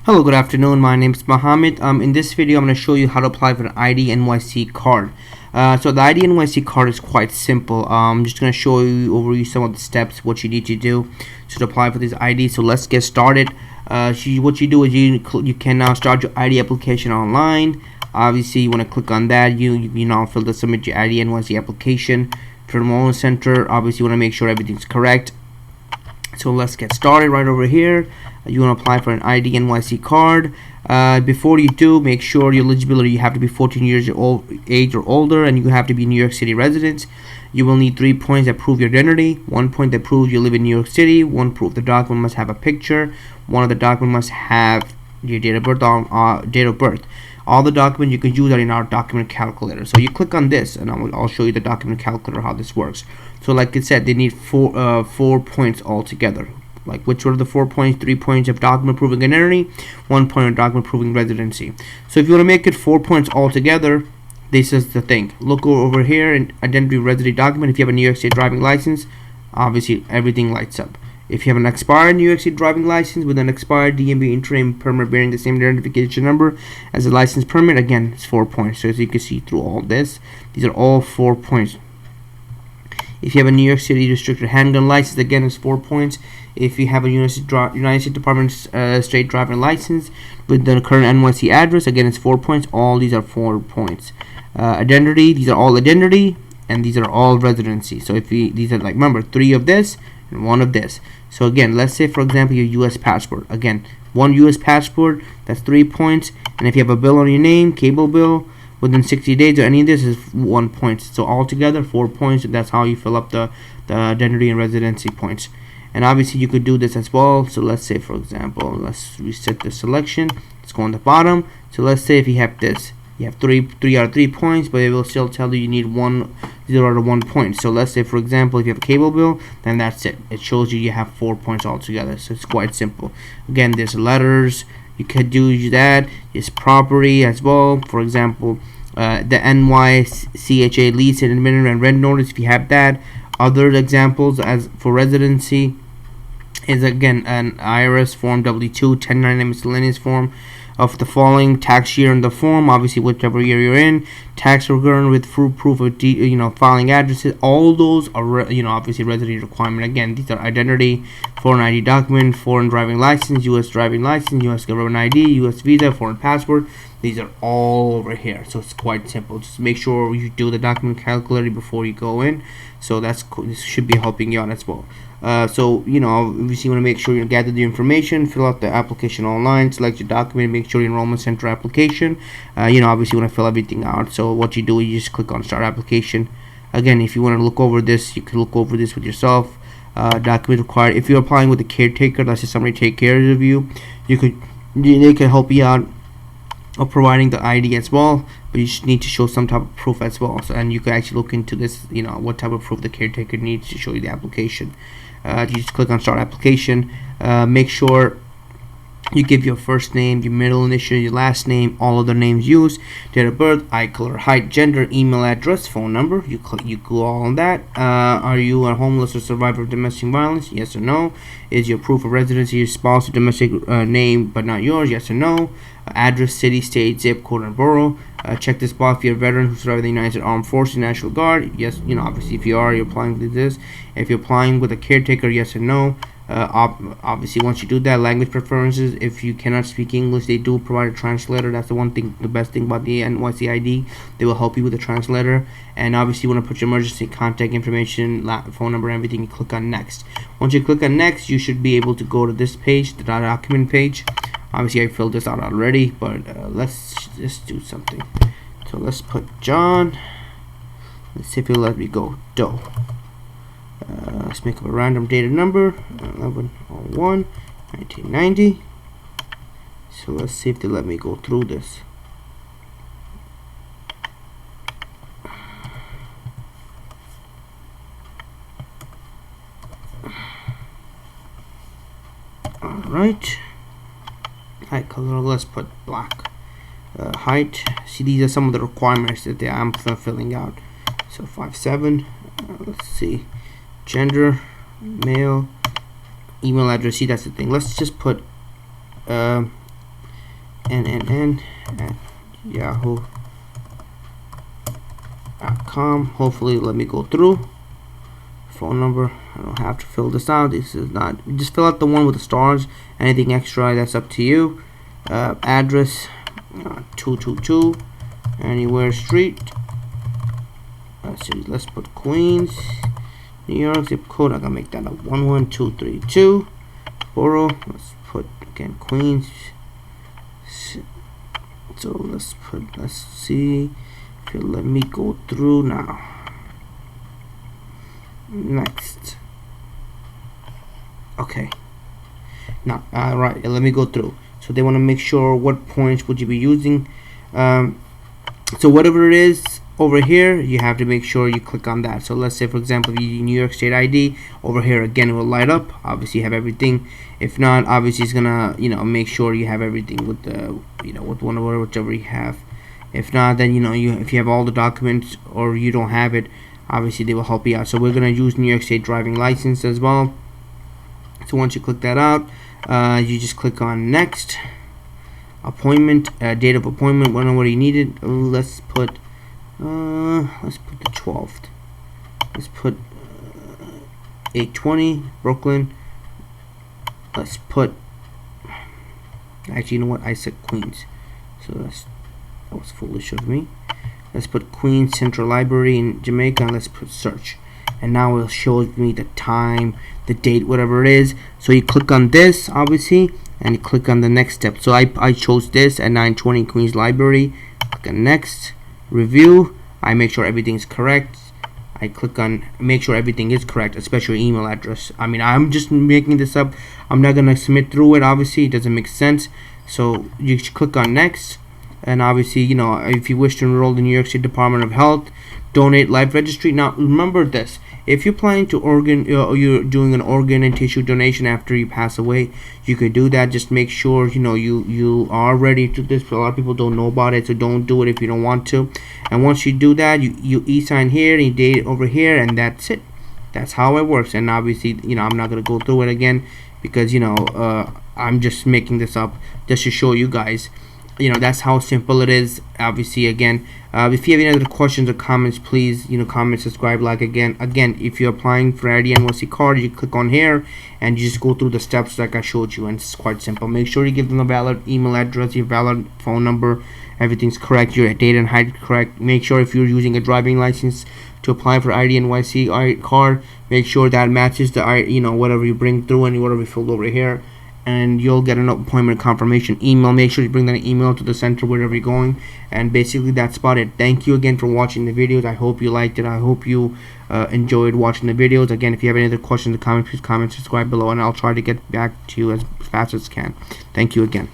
Hello, good afternoon. My name is Mohammed. In this video, I'm going to show you how to apply for an Id NYC card. So the Id NYC card is quite simple. I'm just going to show you over some of the steps, what you need to do to apply for this ID. So let's get started. What you do is you can now start your ID application online. Obviously, you want to click on that. You now fill the submit your Id NYC application for the Enrollment Center. Obviously, you want to make sure everything's correct. So let's get started right over here. You want to apply for an Id NYC card. Before you do, make sure your eligibility, you have to be 14 years age or older, and you have to be New York City resident. You will need 3 points that prove your identity, 1 point that proves you live in New York City, 1 proof the document must have a picture, one of the document must have your date of birth. All the documents you can use are in our document calculator. So you click on this, and I'll show you the document calculator, how this works. So like it said, they need 4 points altogether. Like, which were the 4 points? 3 points of document proving identity, 1 point of document proving residency. So if you want to make it 4 points altogether, this is the thing. Look over here in identity residency document. If you have a New York State driving license, obviously everything lights up. If you have an expired New York State driving license with an expired DMV interim permit bearing the same identification number as a license permit, again, it's 4 points. So as you can see through all this, these are all 4 points. If you have a New York City restricted handgun license, again, it's 4 points. If you have a United States Department State driving license with the current NYC address, again, it's 4 points. All these are 4 points. Identity, these are all identity, and these are all residency. So if these are, like, remember, 3 of this and 1 of this. So again, let's say, for example, your U.S. passport. Again, 1 U.S. passport, that's 3 points. And if you have a bill on your name, cable bill, within 60 days or any of this is 1 point. So altogether 4 points, and that's how you fill up the identity and residency points. And obviously you could do this as well. So let's say, for example, let's reset the selection. Let's go on the bottom. So let's say if you have this, you have 3 out of 3 points, but it will still tell you need 0 out of 1 point. So let's say, for example, if you have a cable bill, then that's it. It shows you have 4 points altogether. So it's quite simple. Again, there's letters. You could do that. It's property as well. For example, the NYCHA lease and administrator and rent notice, if you have that. Other examples as for residency is, again, an IRS form W-2, 1099 miscellaneous form of the following tax year in the form, obviously whichever year you're in, tax return with proof of filing addresses. All those are obviously residency requirement. Again, these are identity, foreign ID document, foreign driving license, U.S. driving license, U.S. government ID, U.S. visa, foreign passport. These are all over here. So it's quite simple. Just make sure you do the document calculator before you go in. So that's cool. This should be helping you out as well. So obviously you want to make sure you gather the information, fill out the application online, select your document, make sure your enrollment center application. Obviously you want to fill everything out. So what you do is you just click on start application. Again, if you want to look over this, you can look over this with yourself. Document required. If you're applying with a caretaker, that's just somebody take care of you. They can help you out of providing the ID as well, but you just need to show some type of proof as well. So, and you can actually look into this, what type of proof the caretaker needs to show you the application. You just click on start application. Make sure you give your first name, your middle initial, your last name, all other names used, date of birth, eye color, height, gender, email address, phone number. You go all on that. Are you a homeless or survivor of domestic violence? Yes or no. Is your proof of residency your spouse or domestic name but not yours? Yes or no. Address, city, state, zip code, and borough. Check this box if you're a veteran who served in the United States Armed Forces, National Guard. Yes, obviously if you are, you're applying with this. If you're applying with a caretaker, yes or no. Obviously once you do that, language preferences. If you cannot speak English, they do provide a translator. That's the best thing about the NYC ID. They will help you with the translator. And obviously you want to put your emergency contact information, phone number, everything. You click on next. Once you click on next, you should be able to go to this page, the document page. Obviously I filled this out already, but let's just do something. So let's put John. Let's see if it'll let me go Doe. Let's make up a random data number, 11/01, 1990. So let's see if they let me go through this. Alright. Height color, let's put black. Height, see, these are some of the requirements that I'm filling out. So 5'7". Let's see. Gender, male. Email address, see, that's the thing. Let's just put nnn@yahoo.com. hopefully let me go through. Phone number, I don't have to fill this out. This is not, just fill out the one with the stars. Anything extra, that's up to you. Address, 222 Anywhere Street. Let's put Queens, New York. Zip code, I gotta make that a 11232. Borough, let's put again Queens. So let's see if it'll let me go through now. Next. Okay. Now, right, let me go through. So they want to make sure what points would you be using. So whatever it is over here, you have to make sure you click on that. So let's say, for example, if you use New York State ID, over here again it will light up. Obviously you have everything. If not, obviously it's gonna, make sure you have everything with the, with whichever you have. If not, then if you have all the documents or you don't have it, obviously they will help you out. So we're gonna use New York State driving license as well. So once you click that out, you just click on next. Appointment, date of appointment, whenever you need it. Let's put the 12th. Let's put 820 Brooklyn. Let's put, actually, you know what, I said Queens, so that was foolish of me. Let's put Queens Central Library in Jamaica, and let's put search. And now it shows me the time, the date, whatever it is. So you click on this, obviously, and you click on the next step. So I chose this at 920 Queens Library. Click on next, review. I make sure everything is correct. I click on make sure everything is correct, especially your email address. I mean, I'm just making this up. I'm not gonna submit through it. Obviously, it doesn't make sense. So you click on next, and obviously, if you wish to enroll in the New York State Department of Health, donate life registry. Now remember this: if you're planning to you're doing an organ and tissue donation after you pass away, you could do that. Just make sure you are ready to this. A lot of people don't know about it, so don't do it if you don't want to. And once you do that, you e-sign here and you date it over here, and that's it. That's how it works. And obviously, I'm not gonna go through it again because I'm just making this up just to show you guys. That's how simple it is. Obviously, again, if you have any other questions or comments, please comment, subscribe, like. Again, if you're applying for ID NYC card, you click on here and you just go through the steps like I showed you, and it's quite simple. Make sure you give them a valid email address, your valid phone number, everything's correct, your date and height correct. Make sure if you're using a driving license to apply for ID NYC card, make sure that matches the whatever you bring through and whatever you filled over here, and you'll get an appointment confirmation email. Make sure you bring that email to the center wherever you're going, and basically that's about it. Thank you again for watching the videos. I hope you liked it. I hope you enjoyed watching the videos. Again, if you have any other questions or comments, please comment, subscribe below, and I'll try to get back to you as fast as I can. Thank you again.